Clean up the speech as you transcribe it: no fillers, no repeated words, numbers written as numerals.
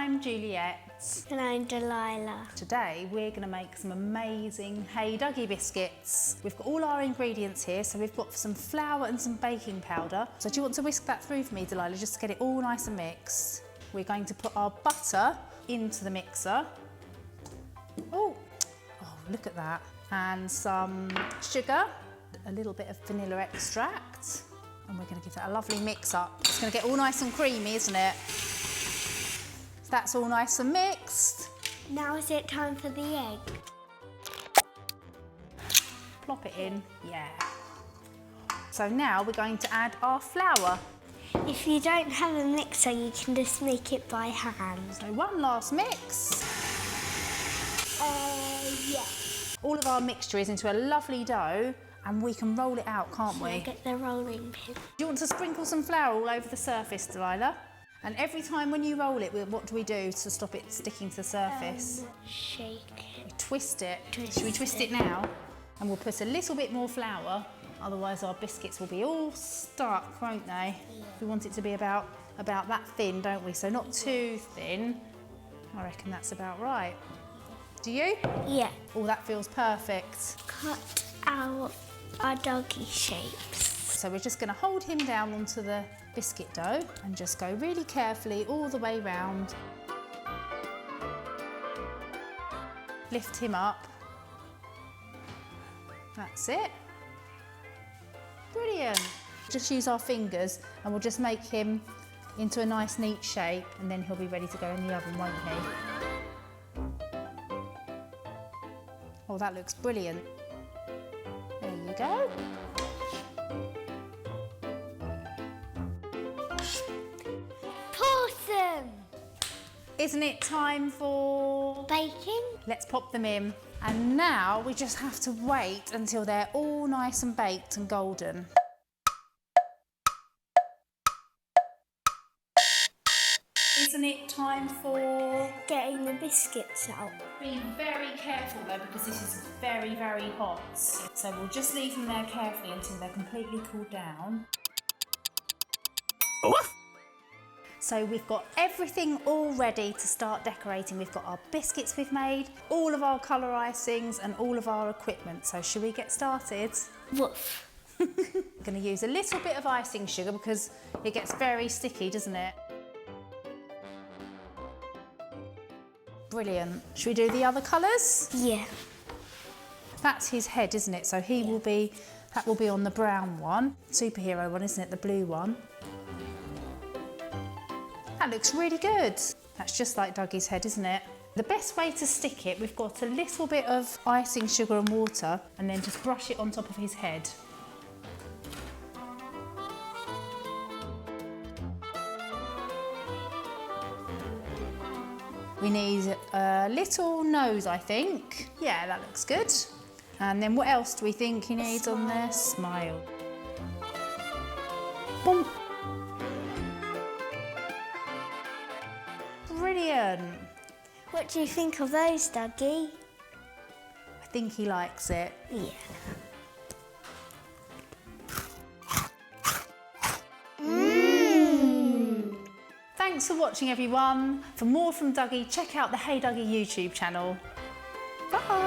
I'm Juliet. And I'm Delilah. Today we're going to make some amazing Hey Duggee biscuits. We've got all our ingredients here, so we've got some flour and some baking powder. So do you want to whisk that through for me, Delilah, just to get it all nice and mixed? We're going to put our butter into the mixer. Oh, look at that. And some sugar, a little bit of vanilla extract. And we're going to give that a lovely mix up. It's going to get all nice and creamy, isn't it? So that's all nice and mixed. Now is it time for the egg? Plop it in, yeah. So now we're going to add our flour. If you don't have a mixer, you can just make it by hand. So one last mix. Yeah. All of our mixture is into a lovely dough and we can roll it out, can't we? Get the rolling pin. Do you want to sprinkle some flour all over the surface, Delilah? And every time when you roll it, what do we do to stop it sticking to the surface? Shake. We twist it. Should we twist it now? And we'll put a little bit more flour, otherwise our biscuits will be all stuck, won't they? Yeah. We want it to be about that thin, don't we? So not too thin. I reckon that's about right. Do you? Yeah. Oh, that feels perfect. Cut out our doggy shapes. So we're just going to hold him down onto the biscuit dough and just go really carefully all the way round. Lift him up. That's it. Brilliant. Just use our fingers and we'll just make him into a nice neat shape and then he'll be ready to go in the oven, won't he? Oh, that looks brilliant. There you go. Awesome! Isn't it time for Baking? Let's pop them in. And now we just have to wait until they're all nice and baked and golden. Isn't it time for Getting the biscuits out. Be very careful though, because this is very, very hot. So we'll just leave them there carefully until they're completely cooled down. A-WOOF! So we've got everything all ready to start decorating. We've got our biscuits we've made, all of our colour icings and all of our equipment. So should we get started? Woof. I'm going to use a little bit of icing sugar because it gets very sticky, doesn't it? Brilliant. Should we do the other colours? Yeah. That's his head, isn't it? So he will be, that will be on the brown one. Superhero one, isn't it? The blue one. That looks really good. That's just like Dougie's head, isn't it? The best way to stick it, we've got a little bit of icing sugar and water and then just brush it on top of his head. We need a little nose, I think. Yeah, that looks good. And then what else do we think he needs on there? Smile. Boom. Brilliant. What do you think of those, Dougie? I think he likes it. Yeah. Thanks for watching, everyone. For more from Dougie, check out the Hey Duggee YouTube channel. Bye.